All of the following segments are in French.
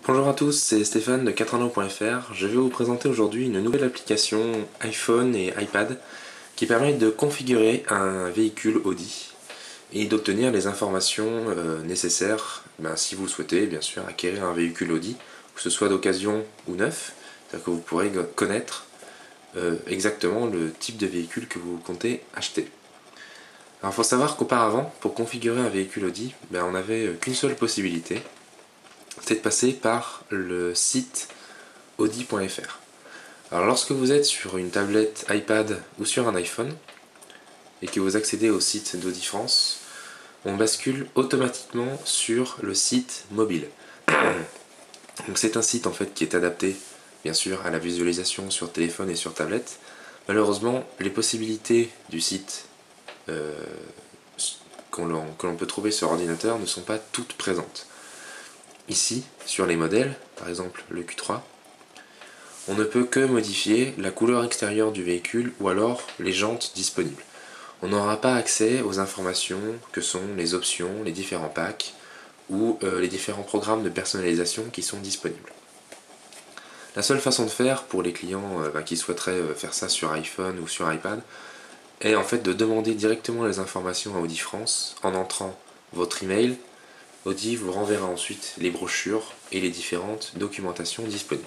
Bonjour à tous, c'est Stéphane de 4anneaux.fr. Je vais vous présenter aujourd'hui une nouvelle application iPhone et iPad qui permet de configurer un véhicule Audi et d'obtenir les informations nécessaires si vous souhaitez bien sûr acquérir un véhicule Audi, que ce soit d'occasion ou neuf, c'est-à-dire que vous pourrez connaître exactement le type de véhicule que vous comptez acheter. Alors il faut savoir qu'auparavant, pour configurer un véhicule Audi, on n'avait qu'une seule possibilité, c'est de passer par le site audi.fr. Alors lorsque vous êtes sur une tablette iPad ou sur un iPhone et que vous accédez au site d'Audi France, on bascule automatiquement sur le site mobile. Donc c'est un site en fait qui est adapté bien sûr à la visualisation sur téléphone et sur tablette. Malheureusement, les possibilités du site que l'on peut trouver sur ordinateur ne sont pas toutes présentes. Ici, sur les modèles, par exemple le Q3, on ne peut que modifier la couleur extérieure du véhicule ou alors les jantes disponibles. On n'aura pas accès aux informations que sont les options, les différents packs ou les différents programmes de personnalisation qui sont disponibles. La seule façon de faire pour les clients qui souhaiteraient faire ça sur iPhone ou sur iPad est en fait de demander directement les informations à Audi France en entrant votre email. Audi vous renverra ensuite les brochures et les différentes documentations disponibles.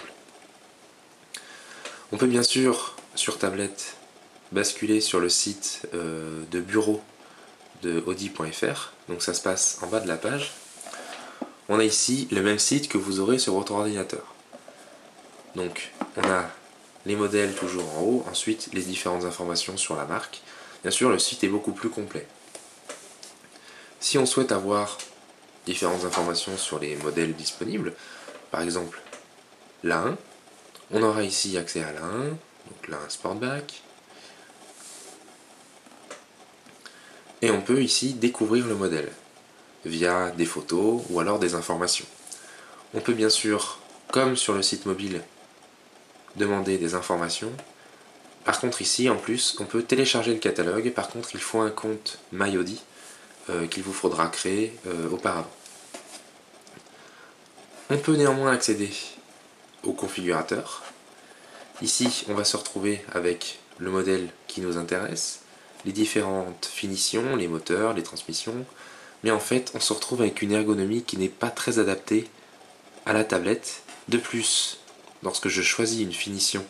On peut bien sûr, sur tablette, basculer sur le site de bureau de audi.fr, donc ça se passe en bas de la page. On a ici le même site que vous aurez sur votre ordinateur. Donc on a les modèles toujours en haut, ensuite les différentes informations sur la marque. Bien sûr, le site est beaucoup plus complet. Si on souhaite avoir différentes informations sur les modèles disponibles, par exemple l'A1, on aura ici accès à l'A1, donc l'A1 Sportback, et on peut ici découvrir le modèle via des photos ou alors des informations. On peut bien sûr, comme sur le site mobile, demander des informations. Par contre ici, en plus, on peut télécharger le catalogue. Par contre, il faut un compte MyAudi qu'il vous faudra créer auparavant. On peut néanmoins accéder au configurateur. Ici, on va se retrouver avec le modèle qui nous intéresse, les différentes finitions, les moteurs, les transmissions, mais en fait, on se retrouve avec une ergonomie qui n'est pas très adaptée à la tablette. De plus, lorsque je choisis une finition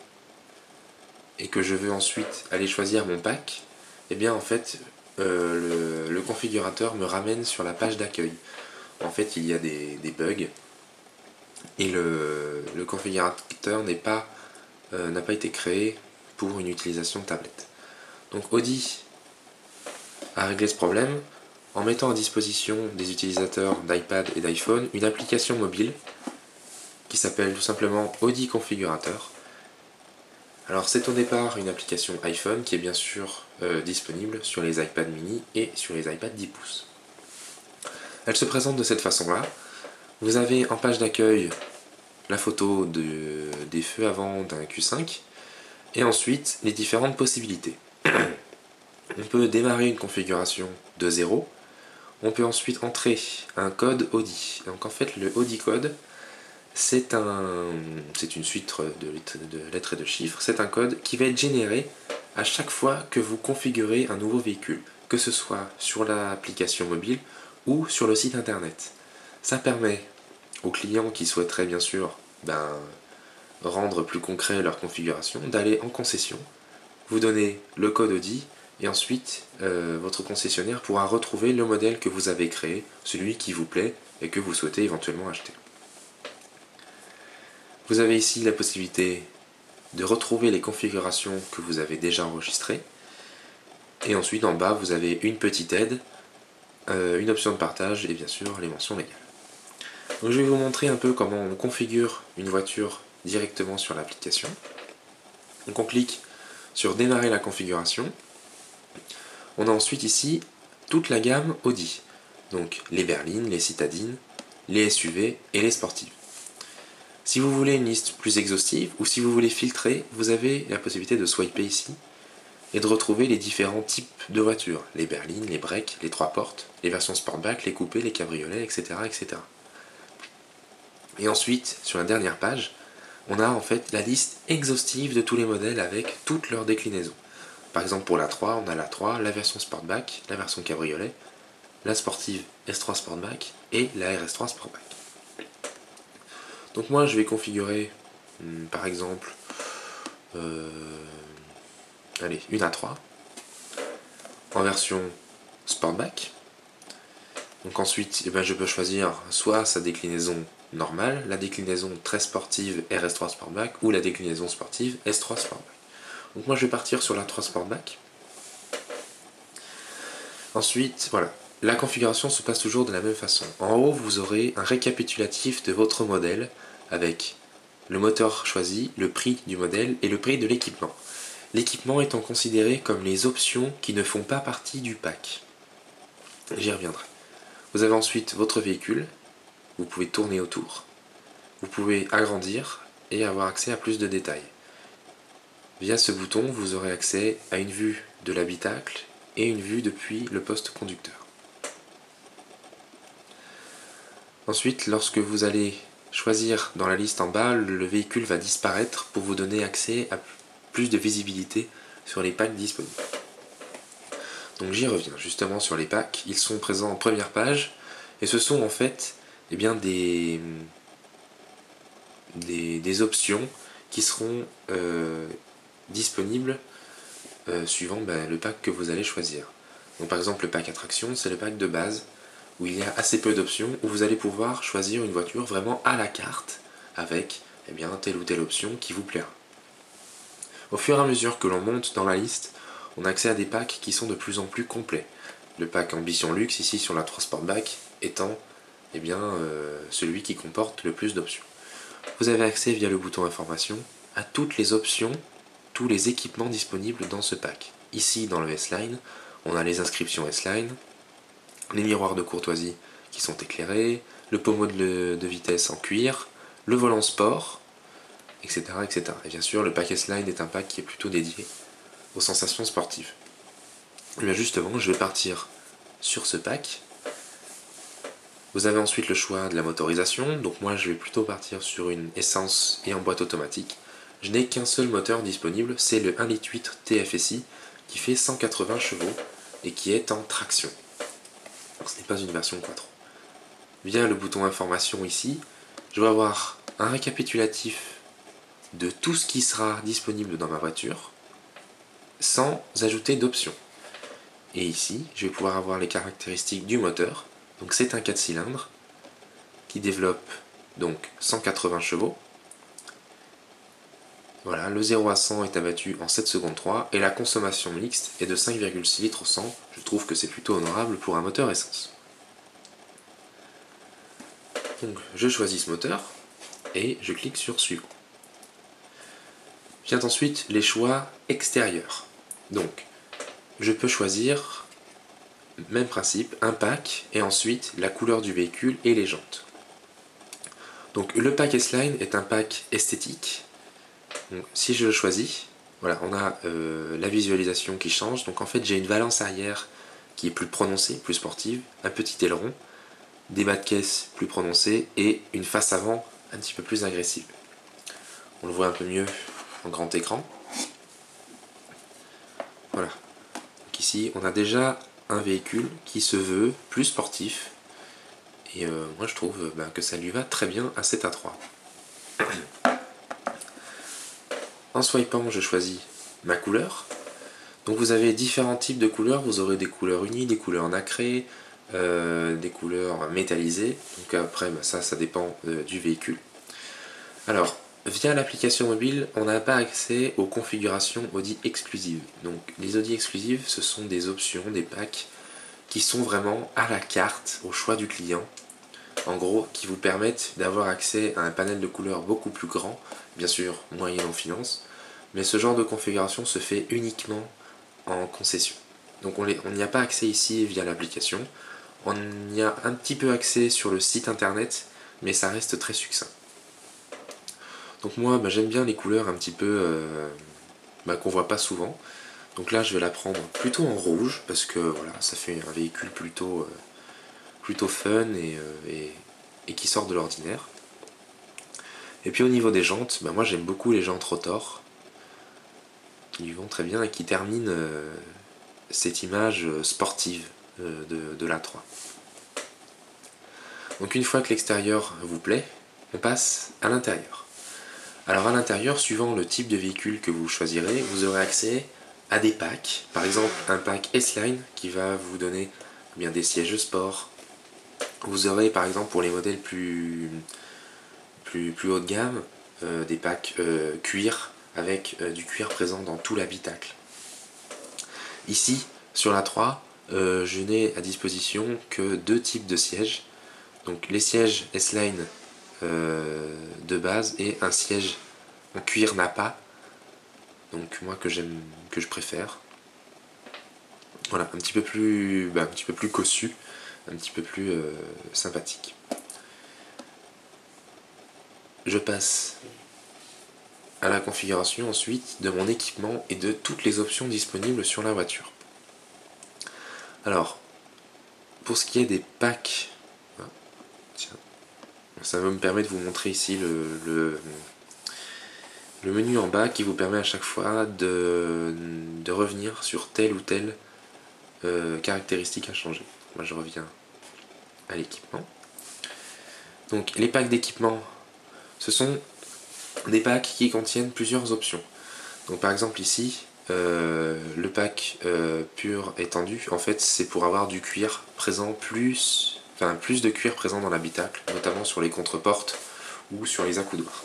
et que je veux ensuite aller choisir mon pack, et bien en fait, le configurateur me ramène sur la page d'accueil. En fait, il y a des bugs et le configurateur n'a pas été créé pour une utilisation de tablette. Donc Audi a réglé ce problème en mettant à disposition des utilisateurs d'iPad et d'iPhone une application mobile qui s'appelle tout simplement Audi Configurateur. Alors c'est au départ une application iPhone qui est bien sûr disponible sur les iPad mini et sur les iPad 10 pouces. Elle se présente de cette façon-là. Vous avez en page d'accueil la photo des feux avant d'un Q5 et ensuite les différentes possibilités. On peut démarrer une configuration de 0. On peut ensuite entrer un code Audi. Donc en fait le Audi code, c'est une suite de lettres et de chiffres. C'est un code qui va être généré à chaque fois que vous configurez un nouveau véhicule, que ce soit sur l'application mobile ou sur le site internet. Ça permet aux clients qui souhaiteraient bien sûr rendre plus concret leur configuration d'aller en concession, vous donner le code Audi et ensuite votre concessionnaire pourra retrouver le modèle que vous avez créé, celui qui vous plaît et que vous souhaitez éventuellement acheter. Vous avez ici la possibilité de retrouver les configurations que vous avez déjà enregistrées. Et ensuite en bas vous avez une petite aide, une option de partage et bien sûr les mentions légales. Donc je vais vous montrer un peu comment on configure une voiture directement sur l'application. Donc on clique sur démarrer la configuration. On a ensuite ici toute la gamme Audi. Donc les berlines, les citadines, les SUV et les sportives. Si vous voulez une liste plus exhaustive ou si vous voulez filtrer, vous avez la possibilité de swiper ici et de retrouver les différents types de voitures. Les berlines, les breaks, les 3 portes, les versions sportback, les coupés, les cabriolets, etc., etc. Et ensuite, sur la dernière page, on a en fait la liste exhaustive de tous les modèles avec toutes leurs déclinaisons. Par exemple pour la 3, on a la 3, la version Sportback, la version Cabriolet, la sportive S3 Sportback et la RS3 Sportback. Donc moi je vais configurer par exemple allez, une A3 en version Sportback. Donc ensuite je peux choisir soit sa déclinaison normale, la déclinaison très sportive RS3 Sportback ou la déclinaison sportive S3 Sportback. Donc moi je vais partir sur la 3 Sportback. Ensuite, voilà, la configuration se passe toujours de la même façon. En haut, vous aurez un récapitulatif de votre modèle avec le moteur choisi, le prix du modèle et le prix de l'équipement. L'équipement étant considéré comme les options qui ne font pas partie du pack. J'y reviendrai. Vous avez ensuite votre véhicule, vous pouvez tourner autour, vous pouvez agrandir et avoir accès à plus de détails. Via ce bouton, vous aurez accès à une vue de l'habitacle et une vue depuis le poste conducteur. Ensuite, lorsque vous allez choisir dans la liste en bas, le véhicule va disparaître pour vous donner accès à plus de visibilité sur les packs disponibles. Donc j'y reviens justement sur les packs, ils sont présents en première page et ce sont en fait des options qui seront disponibles suivant le pack que vous allez choisir. Donc par exemple le pack attraction, c'est le pack de base où il y a assez peu d'options, où vous allez pouvoir choisir une voiture vraiment à la carte avec telle ou telle option qui vous plaira. Au fur et à mesure que l'on monte dans la liste, on a accès à des packs qui sont de plus en plus complets. Le pack Ambition Luxe, ici sur la 3 Sportback, étant celui qui comporte le plus d'options. Vous avez accès via le bouton information à toutes les options, tous les équipements disponibles dans ce pack. Ici dans le S-Line, on a les inscriptions S-Line, les miroirs de courtoisie qui sont éclairés, le pommeau de vitesse en cuir, le volant sport, etc., etc. Et bien sûr, le pack S-Line est un pack qui est plutôt dédié aux sensations sportives. Et bien justement, je vais partir sur ce pack. Vous avez ensuite le choix de la motorisation, donc moi je vais plutôt partir sur une essence et en boîte automatique. Je n'ai qu'un seul moteur disponible, c'est le 1,8 litre TFSI qui fait 180 chevaux et qui est en traction. Ce n'est pas une version quattro. Via le bouton information ici, je vais avoir un récapitulatif de tout ce qui sera disponible dans ma voiture sans ajouter d'options. Et ici, je vais pouvoir avoir les caractéristiques du moteur. Donc c'est un 4 cylindres qui développe donc 180 chevaux. Voilà, le 0 à 100 est abattu en 7 secondes 3 et la consommation mixte est de 5,6 litres au 100. Je trouve que c'est plutôt honorable pour un moteur essence. Donc je choisis ce moteur et je clique sur suivant. Vient ensuite les choix extérieurs. Donc je peux choisir, même principe, un pack et ensuite la couleur du véhicule et les jantes. Donc le pack S-Line est un pack esthétique. Donc, si je le choisis, voilà, on a la visualisation qui change. Donc en fait j'ai une valance arrière qui est plus prononcée, plus sportive, un petit aileron, des bas de caisse plus prononcés et une face avant un petit peu plus agressive. On le voit un peu mieux en grand écran. Voilà. Donc ici on a déjà un véhicule qui se veut plus sportif et moi je trouve que ça lui va très bien à cet A3. En swipant je choisis ma couleur. Donc vous avez différents types de couleurs, vous aurez des couleurs unies, des couleurs nacrées, des couleurs métallisées. Donc après ça dépend du véhicule. Alors via l'application mobile on n'a pas accès aux configurations Audi exclusives. Donc les Audi exclusives ce sont des options, des packs qui sont vraiment à la carte, au choix du client. En gros, qui vous permettent d'avoir accès à un panel de couleurs beaucoup plus grand, bien sûr moyennant finance, mais ce genre de configuration se fait uniquement en concession. Donc on n'y a pas accès ici via l'application, on y a un petit peu accès sur le site internet, mais ça reste très succinct. Donc moi j'aime bien les couleurs un petit peu qu'on voit pas souvent. Donc là je vais la prendre plutôt en rouge parce que voilà, ça fait un véhicule plutôt fun et qui sort de l'ordinaire. Et puis au niveau des jantes, moi j'aime beaucoup les jantes Rotor, qui lui vont très bien et qui terminent cette image sportive de l'A3. Donc une fois que l'extérieur vous plaît, on passe à l'intérieur. Alors à l'intérieur, suivant le type de véhicule que vous choisirez, vous aurez accès à des packs. Par exemple, un pack S-Line qui va vous donner bien des sièges sport. Vous aurez par exemple pour les modèles plus haut de gamme, des packs cuir avec du cuir présent dans tout l'habitacle. Ici, sur la 3, je n'ai à disposition que deux types de sièges. Donc les sièges S-Line de base et un siège en cuir Nappa, donc moi que je préfère. Voilà, un petit peu plus cossu, un petit peu plus sympathique. Je passe à la configuration ensuite de mon équipement et de toutes les options disponibles sur la voiture. Alors, pour ce qui est des packs, tiens, ça me permet de vous montrer ici le menu en bas qui vous permet à chaque fois de revenir sur telle ou telle caractéristique à changer. Moi je reviens à l'équipement. Donc les packs d'équipement, ce sont des packs qui contiennent plusieurs options. Donc par exemple ici, le pack pur étendu, en fait c'est pour avoir du cuir présent plus de cuir présent dans l'habitacle, notamment sur les contreportes ou sur les accoudoirs.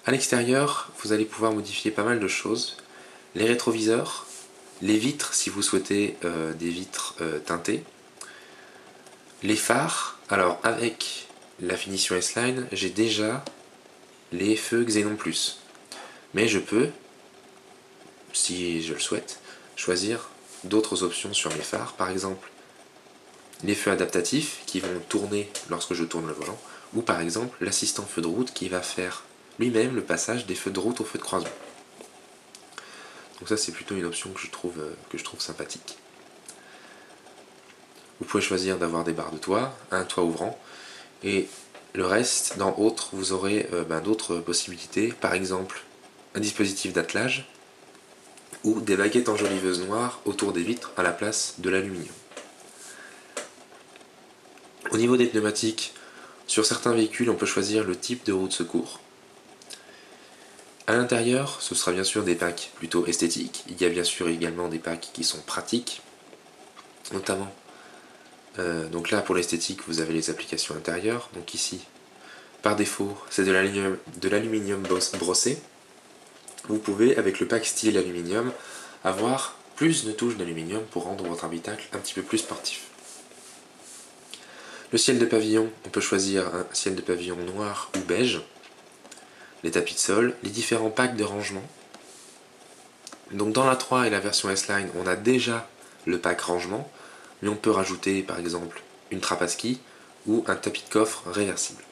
À l'extérieur, vous allez pouvoir modifier pas mal de choses. Les rétroviseurs, les vitres si vous souhaitez des vitres teintées, les phares. Alors avec la finition S-Line, j'ai déjà les feux Xenon Plus. Mais je peux, si je le souhaite, choisir d'autres options sur mes phares. Par exemple, les feux adaptatifs qui vont tourner lorsque je tourne le volant. Ou par exemple, l'assistant feu de route qui va faire lui-même le passage des feux de route aux feux de croisement. Donc ça c'est plutôt une option que je trouve sympathique. Vous pouvez choisir d'avoir des barres de toit, un toit ouvrant, et le reste, dans autres, vous aurez d'autres possibilités, par exemple un dispositif d'attelage ou des baguettes enjoliveuses noires autour des vitres à la place de l'aluminium. Au niveau des pneumatiques, sur certains véhicules, on peut choisir le type de roue de secours. À l'intérieur, ce sera bien sûr des packs plutôt esthétiques. Il y a bien sûr également des packs qui sont pratiques, notamment. Donc là, pour l'esthétique, vous avez les applications intérieures. Donc ici, par défaut, c'est de l'aluminium brossé. Vous pouvez, avec le pack style aluminium, avoir plus de touches d'aluminium pour rendre votre habitacle un petit peu plus sportif. Le ciel de pavillon, on peut choisir un ciel de pavillon noir ou beige. Les tapis de sol, les différents packs de rangement. Donc dans la 3 et la version S-Line, on a déjà le pack rangement, mais on peut rajouter par exemple une trappe à ski ou un tapis de coffre réversible.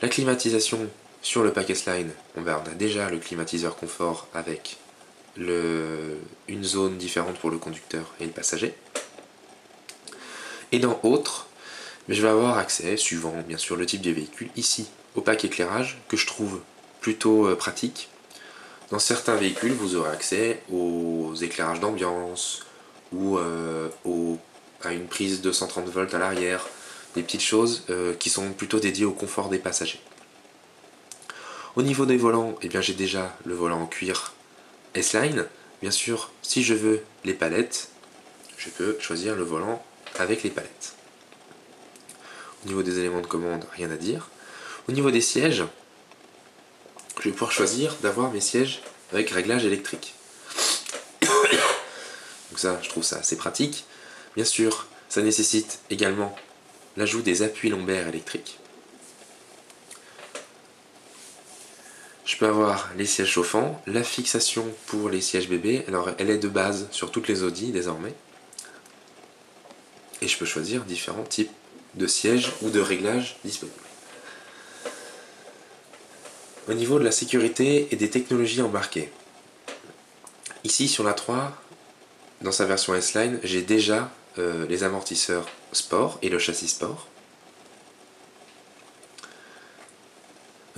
La climatisation sur le pack S-Line, on a déjà le climatiseur confort avec une zone différente pour le conducteur et le passager. Et dans autres, je vais avoir accès, suivant bien sûr le type de véhicule, ici au pack éclairage que je trouve plutôt pratique. Dans certains véhicules, vous aurez accès aux éclairages d'ambiance ou à une prise de 130 volts à l'arrière, des petites choses qui sont plutôt dédiées au confort des passagers. Au niveau des volants, j'ai déjà le volant en cuir S-Line. Bien sûr, si je veux les palettes, je peux choisir le volant avec les palettes. Au niveau des éléments de commande, rien à dire. Au niveau des sièges, je vais pouvoir choisir d'avoir mes sièges avec réglage électrique. Donc ça, je trouve ça assez pratique. Bien sûr, ça nécessite également l'ajout des appuis lombaires électriques. Je peux avoir les sièges chauffants, la fixation pour les sièges bébés, alors elle est de base sur toutes les Audi désormais. Et je peux choisir différents types de sièges ou de réglages disponibles. Au niveau de la sécurité et des technologies embarquées, ici sur la 3, dans sa version S-Line, j'ai déjà les amortisseurs sport et le châssis sport.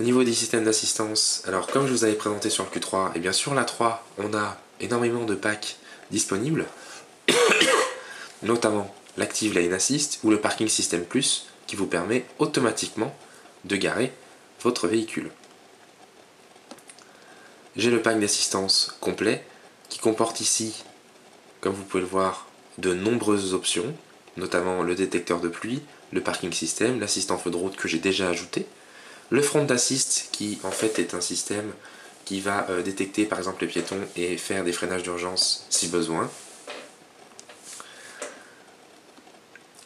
Au niveau des systèmes d'assistance, alors comme je vous avais présenté sur le Q3, et bien sur la 3, on a énormément de packs disponibles, notamment l'Active Lane Assist ou le Parking System Plus, qui vous permet automatiquement de garer votre véhicule. J'ai le pack d'assistance complet, qui comporte ici, comme vous pouvez le voir, de nombreuses options, notamment le détecteur de pluie, le parking system, l'assistant feu de route que j'ai déjà ajouté, le front assist qui en fait est un système qui va détecter par exemple les piétons et faire des freinages d'urgence si besoin.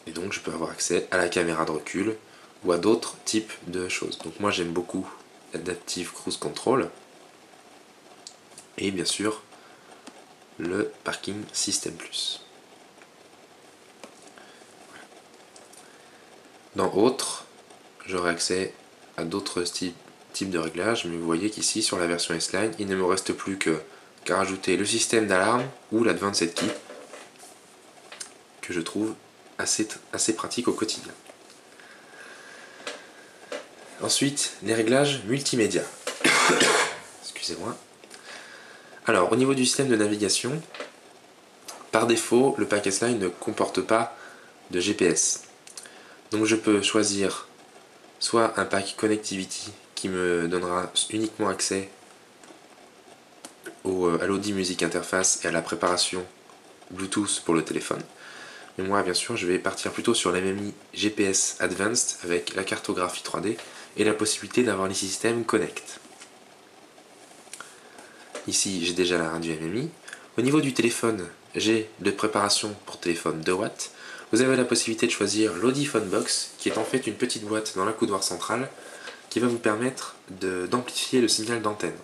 Et donc je peux avoir accès à la caméra de recul ou à d'autres types de choses. Donc moi j'aime beaucoup l'Adaptive Cruise Control et bien sûr le Parking System Plus. Dans Autres, j'aurai accès à d'autres types de réglages, mais vous voyez qu'ici sur la version S-Line, il ne me reste plus qu'à rajouter le système d'alarme ou l'Advanced Key que je trouve assez pratique au quotidien. Ensuite, les réglages multimédia. Excusez-moi. Alors, au niveau du système de navigation, par défaut, le pack S-Line ne comporte pas de GPS. Donc je peux choisir soit un pack Connectivity qui me donnera uniquement accès à l'Audi Music Interface et à la préparation Bluetooth pour le téléphone. Mais moi, bien sûr, je vais partir plutôt sur la MMI GPS Advanced avec la cartographie 3D et la possibilité d'avoir les systèmes Connect. Ici, j'ai déjà la radio MMI. Au niveau du téléphone, j'ai de préparation pour téléphone 2 watts. Vous avez la possibilité de choisir l'Audi Phonebox, qui est en fait une petite boîte dans la coudoir centrale, qui va vous permettre d'amplifier le signal d'antenne.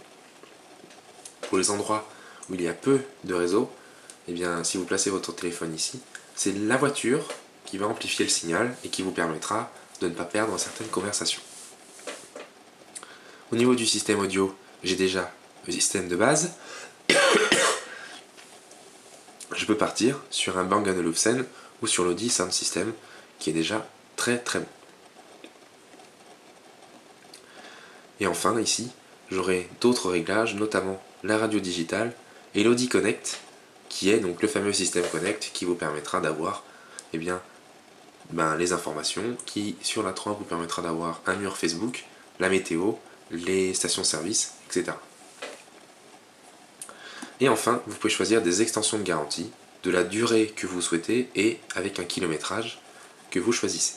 Pour les endroits où il y a peu de réseau, eh bien, si vous placez votre téléphone ici, c'est la voiture qui va amplifier le signal et qui vous permettra de ne pas perdre certaines conversations. Au niveau du système audio, j'ai déjà le système de base. Je peux partir sur un Bang & Olufsen ou sur l'Audi Sound System qui est déjà très très bon. Et enfin ici, j'aurai d'autres réglages, notamment la radio digitale et l'Audi Connect, qui est donc le fameux système Connect qui vous permettra d'avoir les informations, qui sur la 3 vous permettra d'avoir un mur Facebook, la météo, les stations-service, etc. Et enfin, vous pouvez choisir des extensions de garantie, de la durée que vous souhaitez et avec un kilométrage que vous choisissez.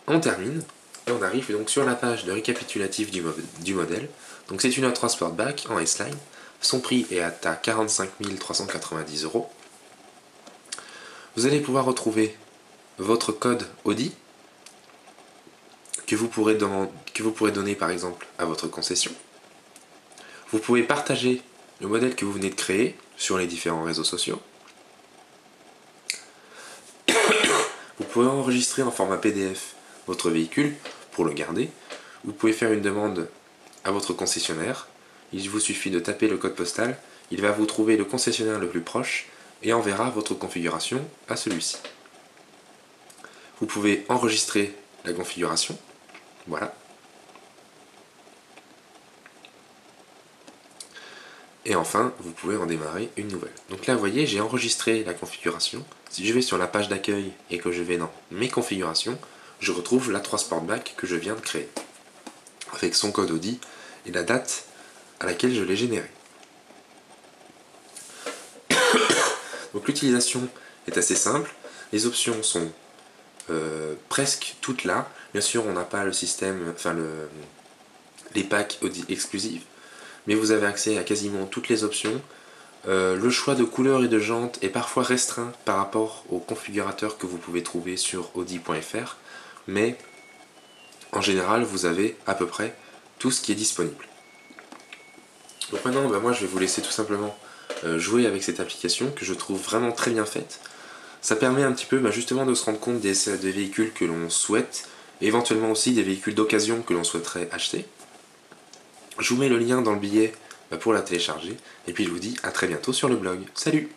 On termine et on arrive donc sur la page de récapitulatif du modèle. Donc c'est une A3 Sportback en S-Line. Son prix est à 45 390 €. Vous allez pouvoir retrouver votre code Audi que vous pourrez donner par exemple à votre concession. Vous pouvez partager le modèle que vous venez de créer sur les différents réseaux sociaux. Vous pouvez enregistrer en format PDF votre véhicule pour le garder. Vous pouvez faire une demande à votre concessionnaire. Il vous suffit de taper le code postal. Il va vous trouver le concessionnaire le plus proche et enverra votre configuration à celui-ci. Vous pouvez enregistrer la configuration. Voilà. Et enfin, vous pouvez en démarrer une nouvelle. Donc là, vous voyez, j'ai enregistré la configuration. Si je vais sur la page d'accueil et que je vais dans mes configurations, je retrouve l'A3 Sportback que je viens de créer, avec son code Audi et la date à laquelle je l'ai généré. Donc l'utilisation est assez simple. Les options sont presque toutes là. Bien sûr, on n'a pas le système, les packs Audi exclusifs, mais vous avez accès à quasiment toutes les options. Le choix de couleurs et de jantes est parfois restreint par rapport aux configurateurs que vous pouvez trouver sur audi.fr, mais en général vous avez à peu près tout ce qui est disponible. Donc maintenant moi je vais vous laisser tout simplement jouer avec cette application que je trouve vraiment très bien faite. Ça permet un petit peu justement de se rendre compte des véhicules que l'on souhaite, et éventuellement aussi des véhicules d'occasion que l'on souhaiterait acheter. Je vous mets le lien dans le billet pour la télécharger, et puis je vous dis à très bientôt sur le blog. Salut!